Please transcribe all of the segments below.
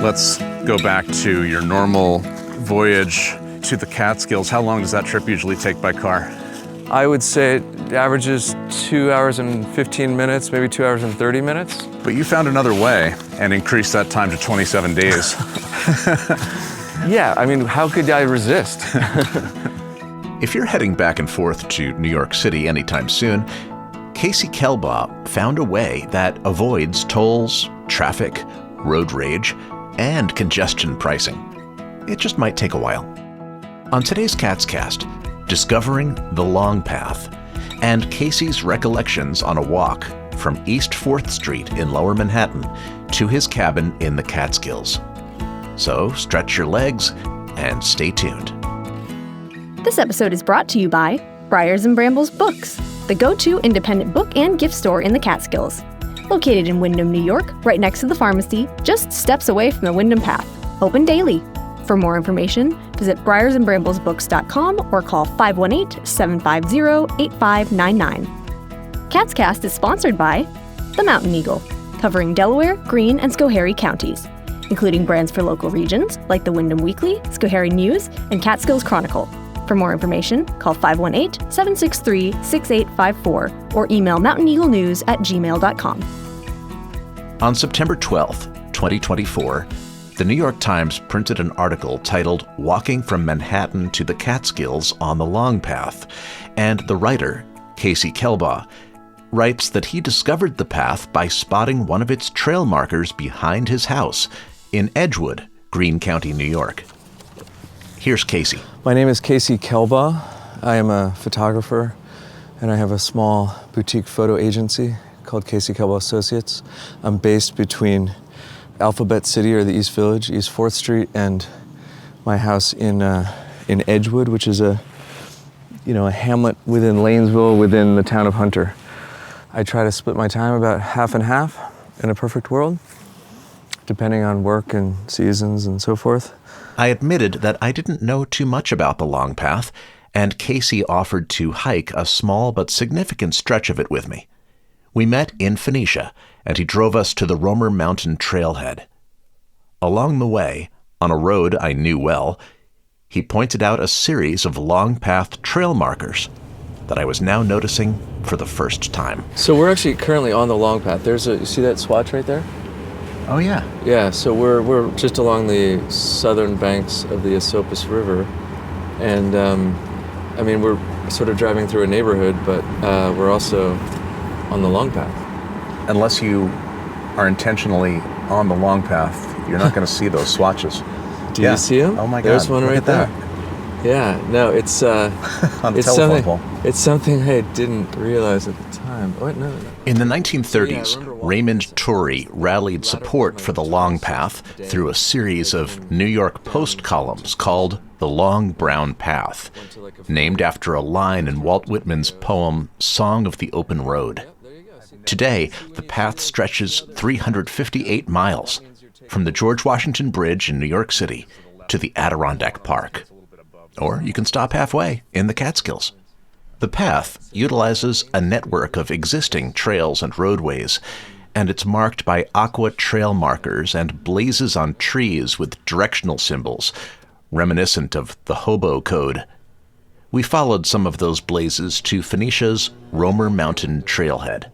Let's go back to your normal voyage to the Catskills. How long does that trip usually take by car? I would say it averages 2 hours and 15 minutes, maybe 2 hours and 30 minutes. But you found another way and increased that time to 27 days. Yeah, I mean, how could I resist? If you're heading back and forth to New York City anytime soon, Casey Kelbaugh found a way that avoids tolls, traffic, road rage, and congestion pricing. It just might take a while. On today's Catscast, discovering the long path and Casey's recollections on a walk from East 4th Street in Lower Manhattan to his cabin in the Catskills. So stretch your legs and stay tuned. This episode is brought to you by Briars and Brambles Books, the go-to independent book and gift store in the Catskills. Located in Windham, New York, right next to the pharmacy, just steps away from the Windham Path. Open daily. For more information, visit briarsandbramblesbooks.com or call 518-750-8599. Catscast is sponsored by The Mountain Eagle, covering Delaware, Greene, and Schoharie counties, including brands for local regions like the Windham Weekly, Schoharie News, and Catskills Chronicle. For more information, call 518-763-6854 or email mountaineaglenews@gmail.com. On September 12th, 2024, the New York Times printed an article titled "Walking from Manhattan to the Catskills on the Long Path," and the writer, Casey Kelbaugh, writes that he discovered the path by spotting one of its trail markers behind his house in Edgewood, Greene County, New York. Here's Casey. My name is Casey Kelbaugh. I am a photographer, and I have a small boutique photo agency called Casey Kelbaugh Associates. I'm based between Alphabet City, or the East Village, East 4th Street, and my house in Edgewood, which is a hamlet within Lanesville, within the town of Hunter. I try to split my time about half and half in a perfect world, depending on work and seasons and so forth. I admitted that I didn't know too much about the long path, and Casey offered to hike a small but significant stretch of it with me. We met in Phoenicia, and he drove us to the Romer Mountain trailhead. Along the way, on a road I knew well, he pointed out a series of long path trail markers that I was now noticing for the first time. So we're actually currently on the long path. You see that swatch right there? Oh yeah. Yeah, so we're just along the southern banks of the Esopus River, and we're sort of driving through a neighborhood, but we're also on the long path. Unless you are intentionally on the long path, you're not going to see those swatches. Do you see them? Oh my God! There's one Look right at there. that. Yeah, no, it's On the it's telephone something. pole. It's something I didn't realize at the time. Oh, no. In the 1930s, Raymond Torrey rallied support for the long path through a series of New York Post columns called The Long Brown Path, named after a line in Walt Whitman's poem Song of the Open Road. Today, the path stretches 358 miles from the George Washington Bridge in New York City to the Adirondack Park. Or you can stop halfway in the Catskills. The path utilizes a network of existing trails and roadways, and it's marked by aqua trail markers and blazes on trees with directional symbols, reminiscent of the hobo code. We followed some of those blazes to Phoenicia's Romer Mountain trailhead,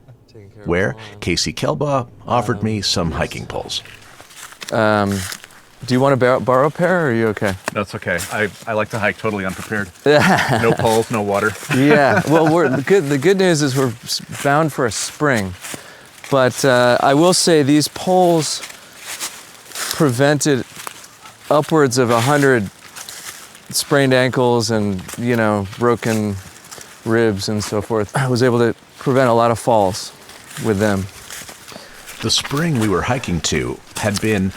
where Casey Kelbaugh offered me some hiking poles. Do you want to borrow a pair, or are you okay? That's okay. I like to hike totally unprepared. Yeah. No poles, no water. Yeah. Well, the good news is we're bound for a spring, but I will say these poles prevented upwards of 100 sprained ankles and broken ribs and so forth. I was able to prevent a lot of falls with them. The spring we were hiking to had been,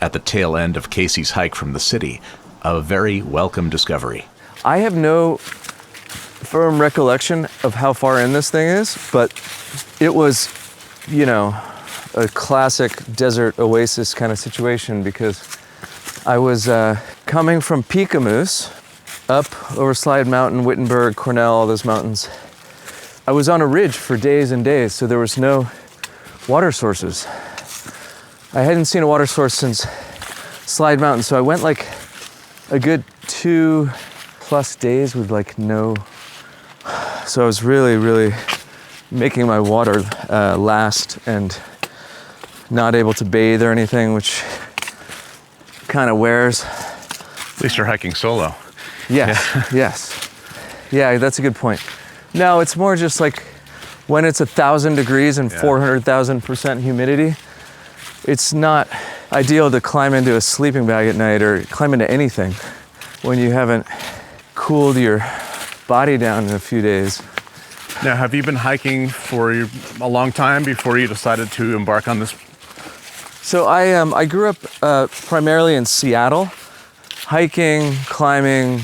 at the tail end of Casey's hike from the city, a very welcome discovery. I have no firm recollection of how far in this thing is, but it was, a classic desert oasis kind of situation, because I was coming from Peekamoose up over Slide Mountain, Wittenberg, Cornell, all those mountains. I was on a ridge for days and days, so there was no water sources. I hadn't seen a water source since slide mountain. So I went like a good 2+ days with like no, so I was really making my water last and not able to bathe or anything, which kind of wears. At least you're hiking solo. Yes, yes. Yeah, that's a good point. No, it's more just like when it's 1,000 degrees and 400,000% humidity, it's not ideal to climb into a sleeping bag at night or climb into anything when you haven't cooled your body down in a few days. Now, have you been hiking for a long time before you decided to embark on this? So I grew up primarily in Seattle. Hiking, climbing,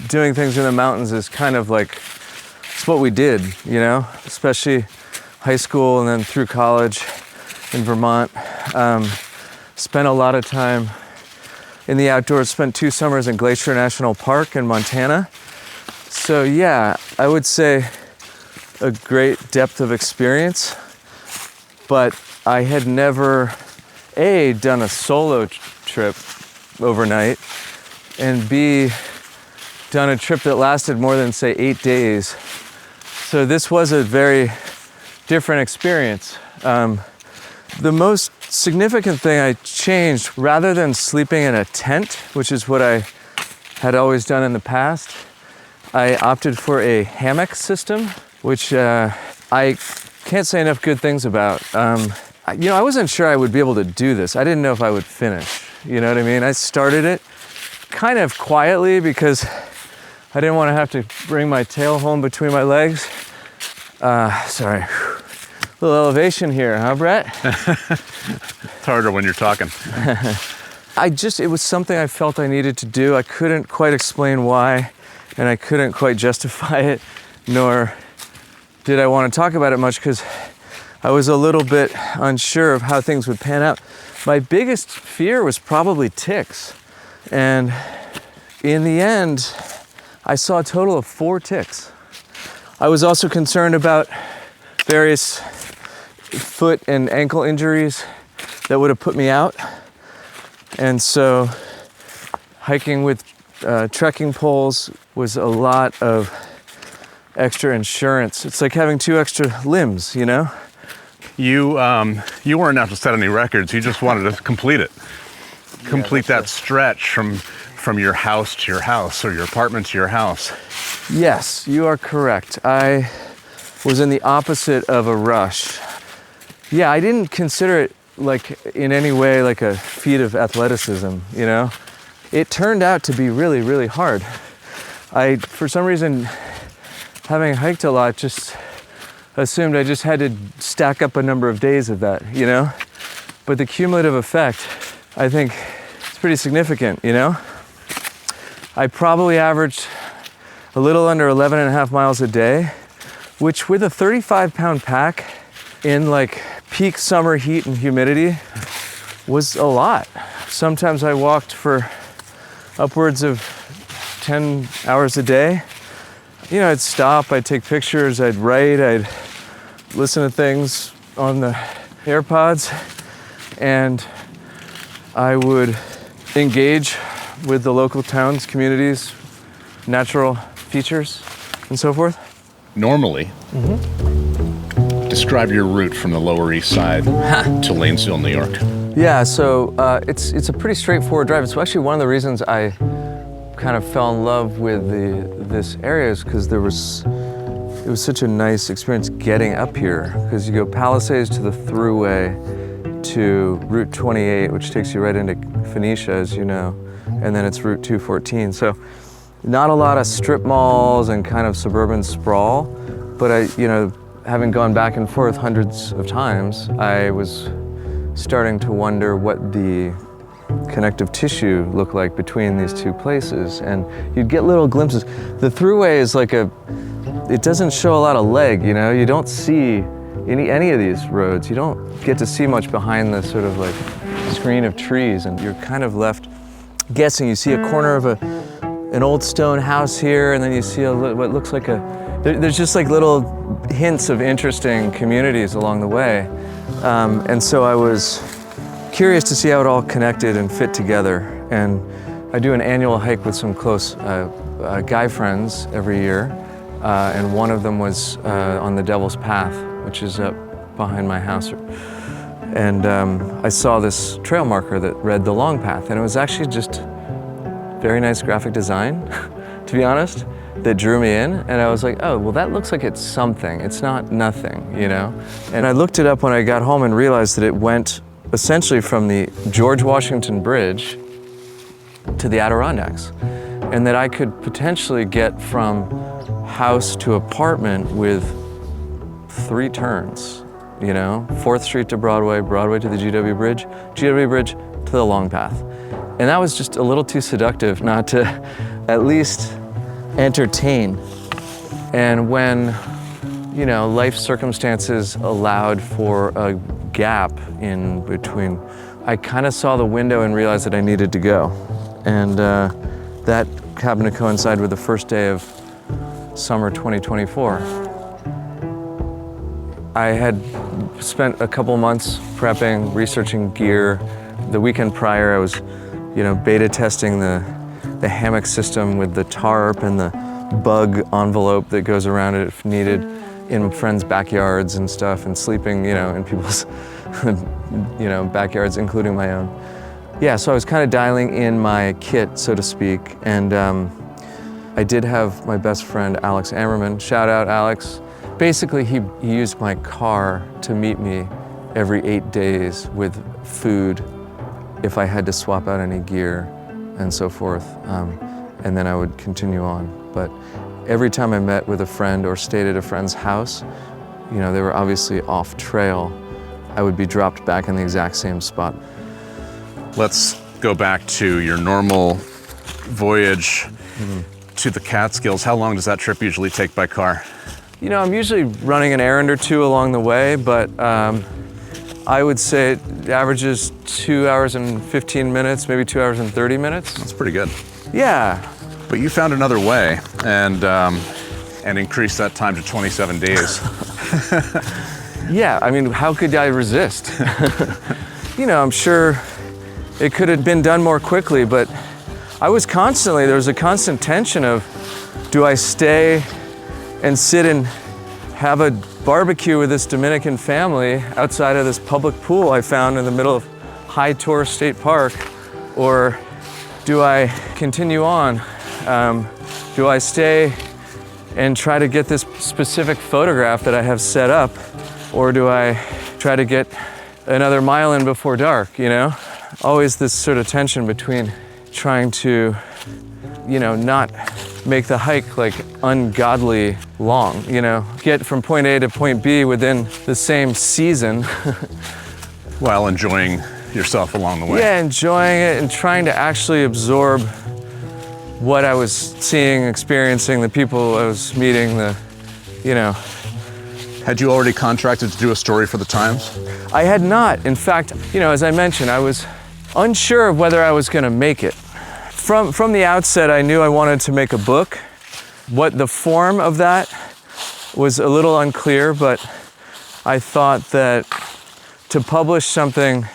doing things in the mountains is kind of like, it's what we did, you know, especially high school and then through college in Vermont. Spent a lot of time in the outdoors, spent 2 summers in Glacier National Park in Montana. So yeah, I would say a great depth of experience, but I had never, done a solo trip overnight, and B, done a trip that lasted more than, say, 8 days. So this was a very different experience. The most significant thing I changed, rather than sleeping in a tent, which is what I had always done in the past, I opted for a hammock system, which I can't say enough good things about. I wasn't sure I would be able to do this. I didn't know if I would finish, you know what I mean? I started it kind of quietly because I didn't want to have to bring my tail home between my legs. Sorry, a little elevation here, huh, Brett? It's harder when you're talking. It was something I felt I needed to do. I couldn't quite explain why, and I couldn't quite justify it, nor did I want to talk about it much because I was a little bit unsure of how things would pan out. My biggest fear was probably ticks. And in the end, I saw a total of 4 ticks. I was also concerned about various foot and ankle injuries that would have put me out. And so hiking with trekking poles was a lot of extra insurance. It's like having 2 extra limbs, you know? You weren't out to set any records. You just wanted to complete it. Complete that stretch from your house to your house, or your apartment to your house. Yes, you are correct. I was in the opposite of a rush. Yeah, I didn't consider it like in any way like a feat of athleticism, you know? It turned out to be really, really hard. For some reason, having hiked a lot, just assumed I just had to stack up a number of days of that, you know? But the cumulative effect, I think, is pretty significant, you know? I probably averaged a little under 11.5 miles a day, which with a 35-pound pack in like peak summer heat and humidity was a lot. Sometimes I walked for upwards of 10 hours a day. You know, I'd stop, I'd take pictures, I'd write, I'd listen to things on the AirPods, and I would engage with the local towns, communities, natural features, and so forth. Normally, describe your route from the Lower East Side to Lanesville, New York. Yeah, so it's a pretty straightforward drive. It's actually one of the reasons I kind of fell in love with this area is because it was such a nice experience getting up here, because you go Palisades to the Thruway to Route 28, which takes you right into Phoenicia, as you know, and then it's Route 214. So not a lot of strip malls and kind of suburban sprawl, but having gone back and forth hundreds of times, I was starting to wonder what the connective tissue looked like between these 2 places, and you'd get little glimpses. The Thruway is like it doesn't show a lot of leg, you know? You don't see any of these roads. You don't get to see much behind the sort of like screen of trees, and you're kind of left guessing. You see a corner of an old stone house here, and then you see what looks like there's just like little hints of interesting communities along the way. And so I was curious to see how it all connected and fit together. And I do an annual hike with some close guy friends every year. And one of them was on the Devil's Path, which is up behind my house. And I saw this trail marker that read The Long Path, and it was actually just very nice graphic design, to be honest, that drew me in. And I was like, oh, well, that looks like it's something. It's not nothing, you know? And I looked it up when I got home and realized that it went essentially from the George Washington Bridge to the Adirondacks, and that I could potentially get from house to apartment with 3 turns. You know, 4th Street to Broadway, Broadway to the GW Bridge, GW Bridge to the Long Path. And that was just a little too seductive not to at least entertain. And when, you know, life circumstances allowed for a gap in between, I kind of saw the window and realized that I needed to go. And that happened to coincide with the first day of summer 2024. I had spent a couple months prepping, researching gear. The weekend prior, I was, you know, beta testing the hammock system with the tarp and the bug envelope that goes around it if needed in friends' backyards and stuff, and sleeping, you know, in people's, you know, backyards, including my own. Yeah, so I was kind of dialing in my kit, so to speak, and I did have my best friend, Alex Ammerman. Shout out, Alex. Basically, he used my car to meet me every 8 days with food if I had to swap out any gear and so forth. And then I would continue on. But every time I met with a friend or stayed at a friend's house, you know, they were obviously off trail, I would be dropped back in the exact same spot. Let's go back to your normal voyage to the Catskills. How long does that trip usually take by car? You know, I'm usually running an errand or two along the way, but I would say it averages 2 hours and 15 minutes, maybe 2 hours and 30 minutes. That's pretty good. Yeah. But you found another way and increased that time to 27 days. Yeah, I mean, how could I resist? You know, I'm sure it could have been done more quickly, but there was a constant tension of, do I stay and sit and have a barbecue with this Dominican family outside of this public pool I found in the middle of High Tor State Park? Or do I continue on? Do I stay and try to get this specific photograph that I have set up? Or do I try to get another mile in before dark, you know? Always this sort of tension between trying to, you know, not make the hike like ungodly long, you know, get from point A to point B within the same season. While enjoying yourself along the way. Yeah, enjoying it and trying to actually absorb what I was seeing, experiencing, the people I was meeting, you know. Had you already contracted to do a story for the Times? I had not. In fact, you know, as I mentioned, I was unsure of whether I was gonna make it. From the outset, I knew I wanted to make a book. What the form of that was a little unclear, but I thought that to publish something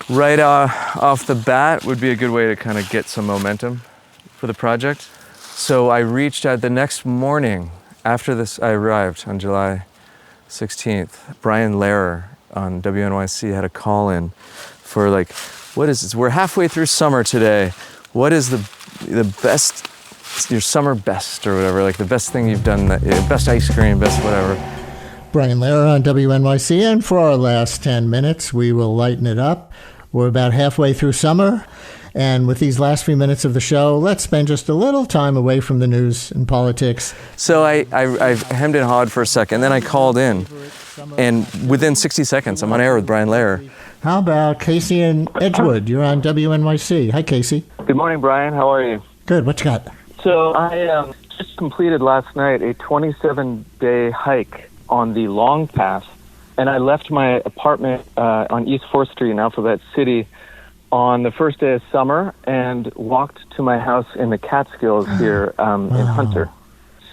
right off the bat would be a good way to kind of get some momentum for the project. So I reached out the next morning after this. I arrived on July 16th. Brian Lehrer on WNYC had a call in for like, what is this? We're halfway through summer today. What is the best, your summer best or whatever, like the best thing you've done, best ice cream, best whatever. Brian Lehrer on WNYC, and for our last 10 minutes, we will lighten it up. We're about halfway through summer, and with these last few minutes of the show, let's spend just a little time away from the news and politics. So I hemmed and hawed for a second, then I called in, and within 60 seconds, I'm on air with Brian Lehrer. How about Casey in Edgewood? You're on WNYC. Hi, Casey. Good morning, Brian. How are you? Good. What you got? So I just completed last night a 27-day hike on the Long Path, and I left my apartment on East 4th Street in Alphabet City on the first day of summer and walked to my house in the Catskills here in Hunter.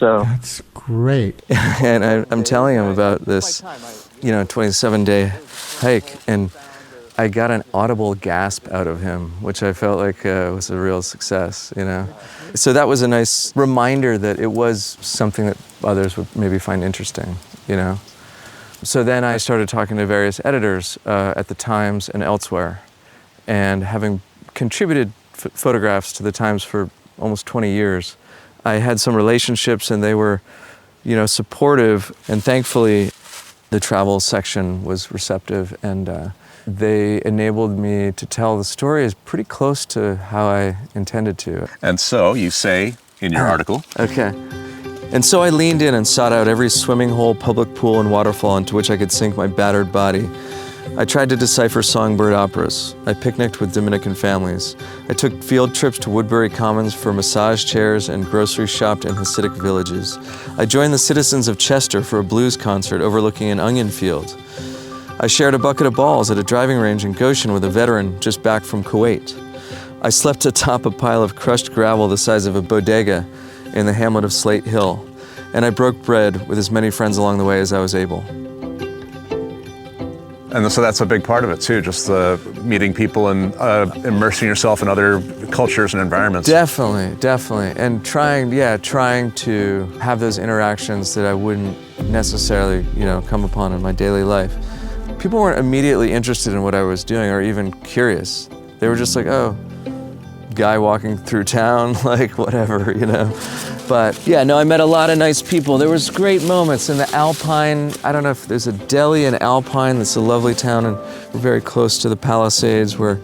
So that's great. And I'm telling him about this, 27-day hike, and I got an audible gasp out of him, which I felt like was a real success, you know. So that was a nice reminder that it was something that others would maybe find interesting, you know. So then I started talking to various editors at the Times and elsewhere, and having contributed photographs to the Times for almost 20 years, I had some relationships, and they were, you know, supportive, and thankfully the travel section was receptive, and they enabled me to tell the story as pretty close to how I intended to. And so you say in your article. Okay. And so I leaned in and sought out every swimming hole, public pool, and waterfall into which I could sink my battered body. I tried to decipher songbird operas. I picnicked with Dominican families. I took field trips to Woodbury Commons for massage chairs and grocery shopped in Hasidic villages. I joined the citizens of Chester for a blues concert overlooking an onion field. I shared a bucket of balls at a driving range in Goshen with a veteran just back from Kuwait. I slept atop a pile of crushed gravel the size of a bodega in the hamlet of Slate Hill, and I broke bread with as many friends along the way as I was able. And so that's a big part of it too, just the meeting people and immersing yourself in other cultures and environments. Definitely. And trying to have those interactions that I wouldn't necessarily, you know, come upon in my daily life. People weren't immediately interested in what I was doing or even curious. They were just like, oh, guy walking through town, like whatever, you know. But yeah, no, I met a lot of nice people. There was great moments in the Alpine. I don't know if there's a deli in Alpine that's a lovely town, and we're very close to the Palisades where,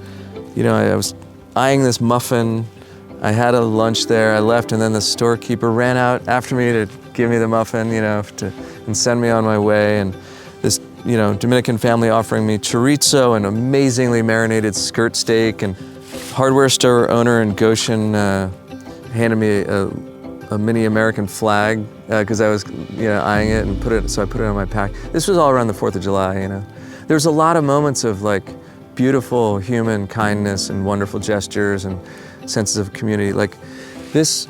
you know, I was eyeing this muffin. I had a lunch there, I left, and then the storekeeper ran out after me to give me the muffin, you know, and send me on my way. And this, you know, Dominican family offering me chorizo and amazingly marinated skirt steak, and hardware store owner in Goshen handed me a mini American flag because I was, you know, eyeing it, and so I put it on my pack. This was all around the 4th of July, you know. There was a lot of moments of like beautiful human kindness and wonderful gestures and senses of community. Like this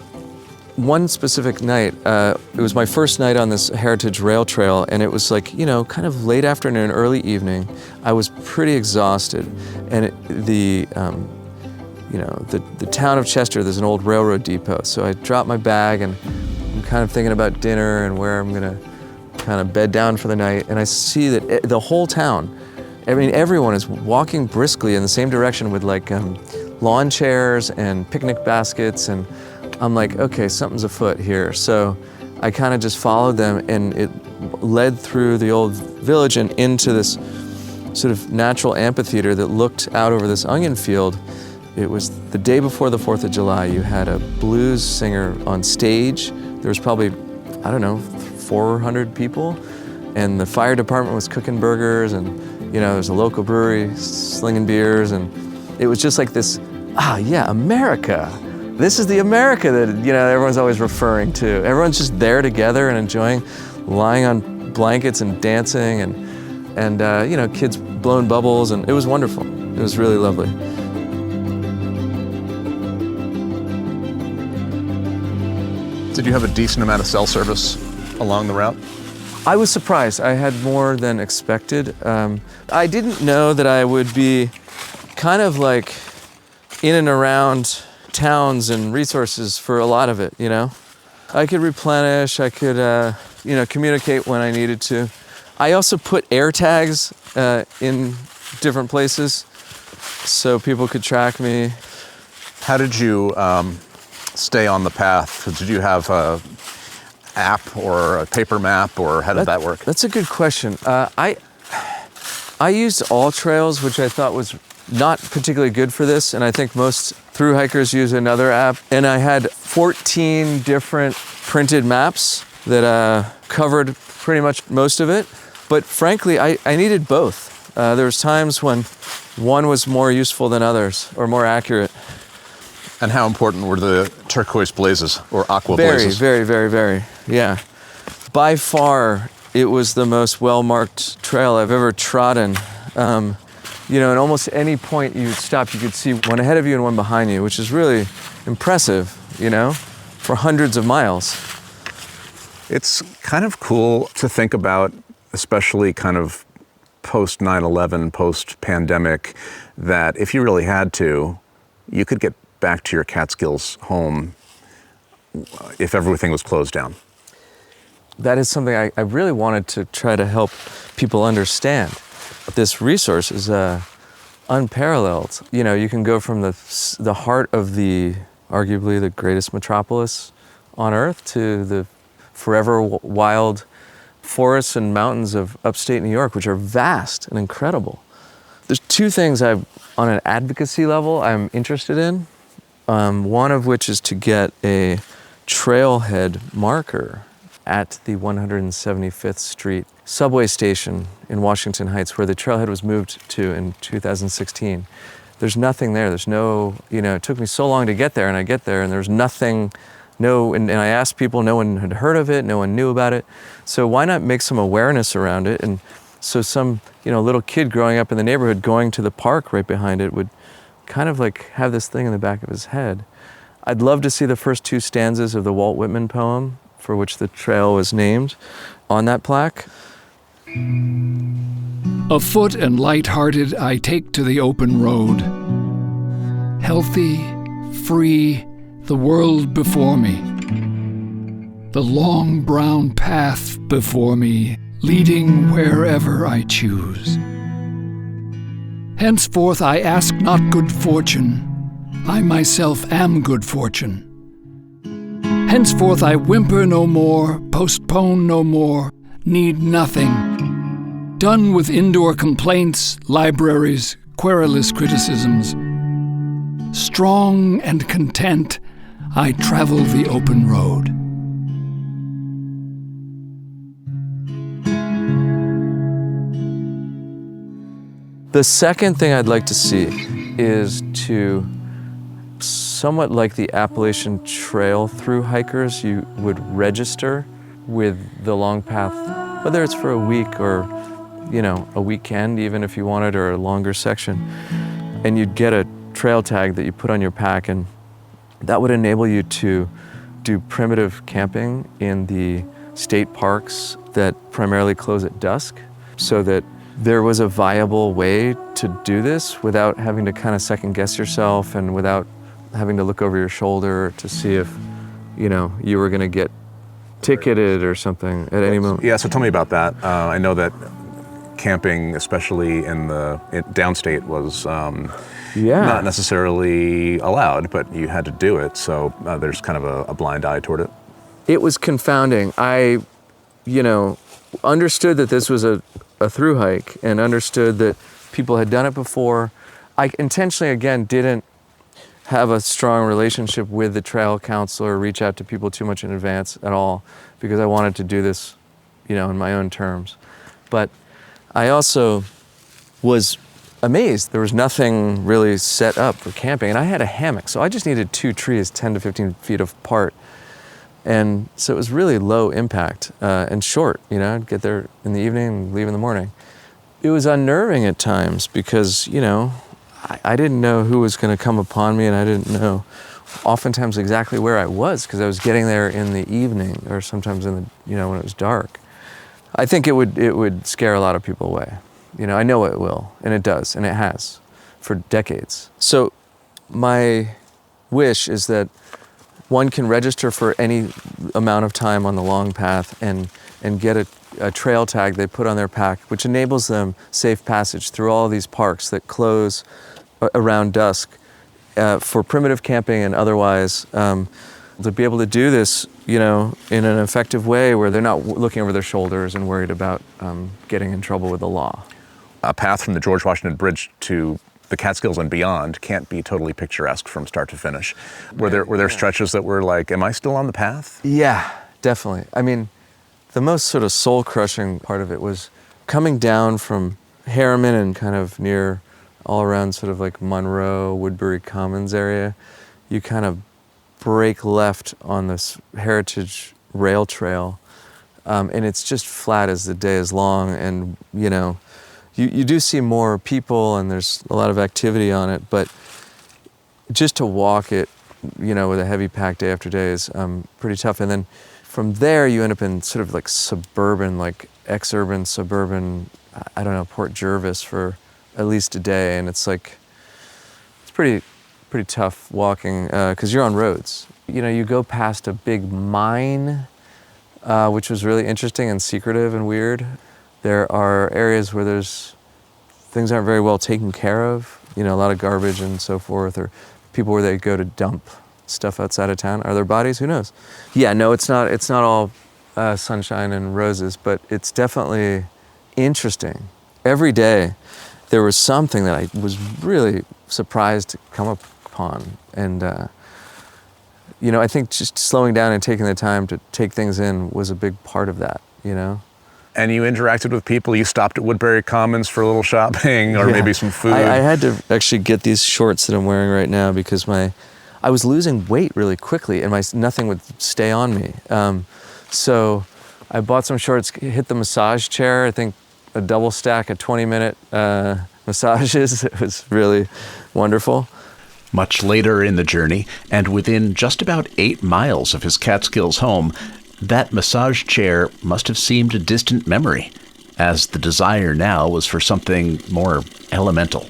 one specific night, it was my first night on this heritage rail trail, and it was like, you know, kind of late afternoon, early evening. I was pretty exhausted, and the town of Chester, there's an old railroad depot. So I dropped my bag, and I'm kind of thinking about dinner and where I'm gonna kind of bed down for the night. And I see that the whole town, I mean, everyone is walking briskly in the same direction with like lawn chairs and picnic baskets. And I'm like, okay, something's afoot here. So I kind of just followed them, and it led through the old village and into this sort of natural amphitheater that looked out over this onion field. It was the day before the 4th of July. You had a blues singer on stage. There was probably, I don't know, 400 people. And the fire department was cooking burgers, and, you know, there's a local brewery slinging beers. And it was just like this, America. This is the America that, you know, everyone's always referring to. Everyone's just there together and enjoying, lying on blankets and dancing, and you know, kids blowing bubbles, and it was wonderful. It was really lovely. Did you have a decent amount of cell service along the route? I was surprised. I had more than expected. I didn't know that I would be kind of like in and around towns and resources for a lot of it, you know? I could replenish, I could, communicate when I needed to. I also put air tags in different places so people could track me. How did you stay on the path? Did you have a app or a paper map, or how did that work? That's a good question. I used All Trails, which I thought was not particularly good for this, and I think most thru hikers use another app. And I had 14 different printed maps that covered pretty much most of it. But frankly, I needed both. There was times when one was more useful than others, or more accurate. And how important were the turquoise blazes or aqua blazes? Very, very, very, yeah. By far, it was the most well-marked trail I've ever trodden. At almost any point you stop, you could see one ahead of you and one behind you, which is really impressive, for hundreds of miles. It's kind of cool to think about, especially kind of post 9/11, post pandemic, that if you really had to, you could get back to your Catskills home if everything was closed down? That is something I really wanted to try to help people understand. This resource is unparalleled. You know, you can go from the heart of arguably the greatest metropolis on Earth to the forever wild forests and mountains of upstate New York, which are vast and incredible. There's two things on an advocacy level I'm interested in. One of which is to get a trailhead marker at the 175th Street subway station in Washington Heights, where the trailhead was moved to in 2016. There's nothing there. There's no, it took me so long to get there, and I get there, and there's nothing, and I asked people, no one had heard of it, no one knew about it. So why not make some awareness around it? And so some, little kid growing up in the neighborhood going to the park right behind it would kind of like have this thing in the back of his head. I'd love to see the first two stanzas of the Walt Whitman poem, for which the trail was named, on that plaque. Afoot and light-hearted, I take to the open road. Healthy, free, the world before me. The long brown path before me, leading wherever I choose. Henceforth I ask not good fortune, I myself am good fortune. Henceforth I whimper no more, postpone no more, need nothing. Done with indoor complaints, libraries, querulous criticisms. Strong and content, I travel the open road. The second thing I'd like to see is to, somewhat like the Appalachian Trail through hikers, you would register with the long path, whether it's for a week or, a weekend, even if you wanted, or a longer section. And you'd get a trail tag that you put on your pack, and that would enable you to do primitive camping in the state parks that primarily close at dusk, so that there was a viable way to do this without having to kind of second guess yourself and without having to look over your shoulder to see if, you were going to get ticketed or something at any moment. Yeah, so tell me about that. I know that camping, especially in downstate, was not necessarily allowed, but you had to do it. So there's kind of a blind eye toward it. It was confounding. I, understood that this was a through hike and understood that people had done it before. I intentionally, again, didn't have a strong relationship with the trail counselor, reach out to people too much in advance at all, because I wanted to do this, in my own terms. But I also was amazed. There was nothing really set up for camping, and I had a hammock, so I just needed two trees 10 to 15 feet apart. And so it was really low impact and short, I'd get there in the evening and leave in the morning. It was unnerving at times because, I didn't know who was going to come upon me, and I didn't know oftentimes exactly where I was, because I was getting there in the evening or sometimes in the, when it was dark. I think it would scare a lot of people away. I know it will, and it does, and it has for decades. So my wish is that one can register for any amount of time on the long path and get a trail tag they put on their pack, which enables them safe passage through all of these parks that close around dusk for primitive camping and otherwise, to be able to do this, in an effective way where they're not looking over their shoulders and worried about getting in trouble with the law. A path from the George Washington Bridge to the Catskills and beyond can't be totally picturesque from start to finish. Were there stretches that were like, am I still on the path? Yeah, definitely. I mean, the most sort of soul-crushing part of it was coming down from Harriman and kind of near all around sort of like Monroe, Woodbury Commons area. You kind of break left on this heritage rail trail, and it's just flat as the day is long, and you do see more people and there's a lot of activity on it, but just to walk it, with a heavy pack day after day is pretty tough. And then from there you end up in sort of like suburban, like ex-urban, suburban I don't know, Port Jervis for at least a day, and it's pretty tough walking because you're on roads. You know, you go past a big mine, which was really interesting and secretive and weird. There are areas where things aren't very well taken care of, you know, a lot of garbage and so forth, or people where they go to dump stuff outside of town. Are there bodies? Who knows? Yeah, no, it's not all sunshine and roses, but it's definitely interesting. Every day there was something that I was really surprised to come upon. And, you know, I think just slowing down and taking the time to take things in was a big part of that, you know? And you interacted with people. You stopped at Woodbury Commons for a little shopping or maybe some food. I had to actually get these shorts that I'm wearing right now because I was losing weight really quickly and nothing would stay on me. So I bought some shorts, hit the massage chair, I think a double stack of 20-minute massages. It was really wonderful. Much later in the journey, and within just about 8 miles of his Catskills home, that massage chair must have seemed a distant memory, as the desire now was for something more elemental.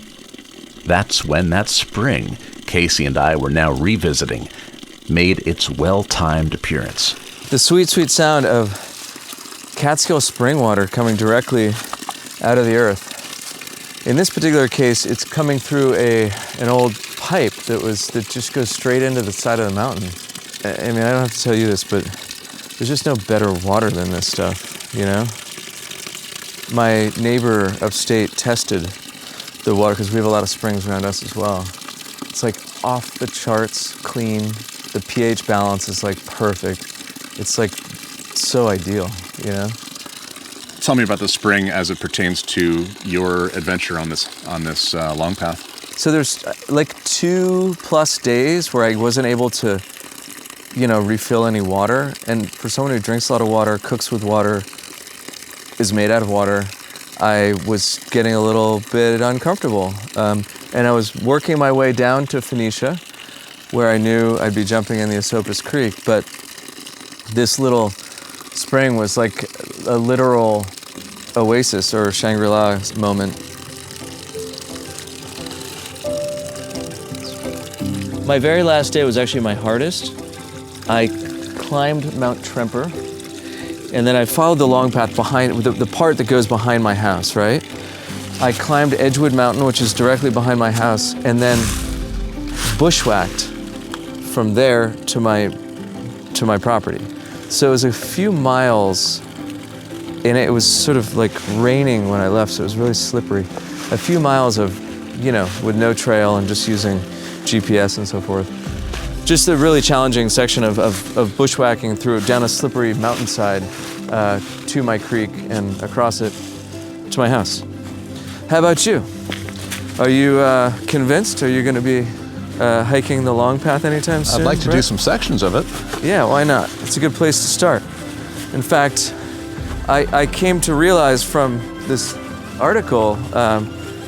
That's when that spring Casey and I were now revisiting made its well-timed appearance. The sweet, sweet sound of Catskill spring water coming directly out of the earth. In this particular case, it's coming through an old pipe that just goes straight into the side of the mountain. I mean, I don't have to tell you this, but there's just no better water than this stuff, you know? My neighbor upstate tested the water because we have a lot of springs around us as well. It's like off the charts clean. The pH balance is like perfect. It's like so ideal, you know? Tell me about the spring as it pertains to your adventure on this long path. So there's like 2+ days where I wasn't able to, you know, refill any water. And for someone who drinks a lot of water, cooks with water, is made out of water, I was getting a little bit uncomfortable. And I was working my way down to Phoenicia, where I knew I'd be jumping in the Esopus Creek. But this little spring was like a literal oasis or Shangri-La moment. My very last day was actually my hardest. I climbed Mount Tremper, and then I followed the long path behind, the part that goes behind my house, right? I climbed Edgewood Mountain, which is directly behind my house, and then bushwhacked from there to my property. So it was a few miles, and it was sort of like raining when I left, so it was really slippery. A few miles of, you know, with no trail and just using GPS and so forth. Just a really challenging section of bushwhacking down a slippery mountainside to my creek and across it to my house. How about you? Are you convinced? Are you going to be hiking the long path anytime soon? I'd like to do some sections of it. Yeah, why not? It's a good place to start. In fact, I came to realize from this article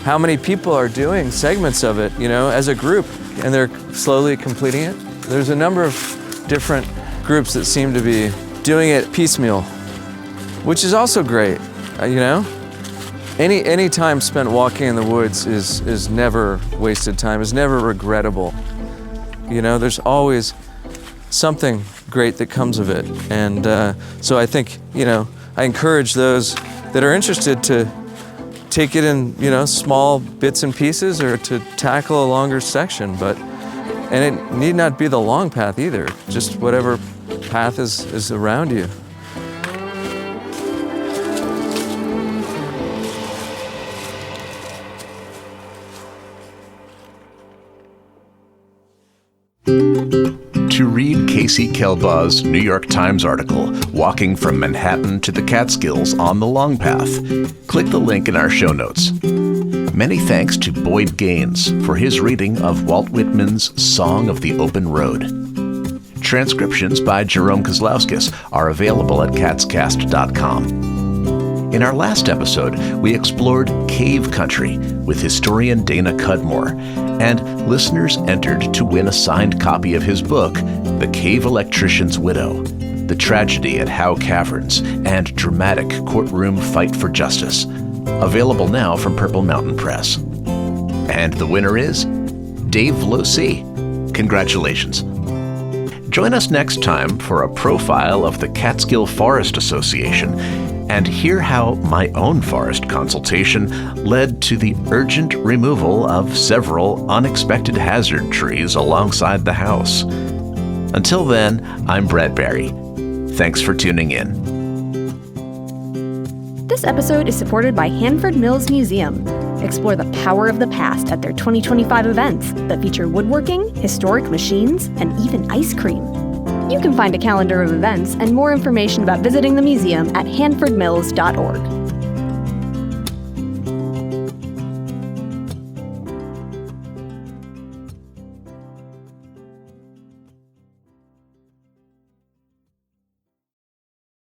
how many people are doing segments of it, you know, as a group, and they're slowly completing it. There's a number of different groups that seem to be doing it piecemeal, which is also great, you know? Any time spent walking in the woods is never wasted time, is never regrettable. You know, there's always something great that comes of it. And so I think, you know, I encourage those that are interested to take it in, you know, small bits and pieces or to tackle a longer section. And it need not be the long path either, just whatever path is around you. To read Casey Kelbaugh's New York Times article, Walking from Manhattan to the Catskills on the Long Path, click the link in our show notes. Many thanks to Boyd Gaines for his reading of Walt Whitman's Song of the Open Road. Transcriptions by Jerome Kozlowskis are available at catscast.com. In our last episode, we explored cave country with historian Dana Cudmore, and listeners entered to win a signed copy of his book, The Cave Electrician's Widow, The Tragedy at Howe Caverns and Dramatic Courtroom Fight for Justice, available now from Purple Mountain Press. And the winner is Dave Losi. Congratulations. Join us next time for a profile of the Catskill Forest Association and hear how my own forest consultation led to the urgent removal of several unexpected hazard trees alongside the house. Until then, I'm Brett Barry. Thanks for tuning in. This episode is supported by Hanford Mills Museum. Explore the power of the past at their 2025 events that feature woodworking, historic machines, and even ice cream. You can find a calendar of events and more information about visiting the museum at hanfordmills.org.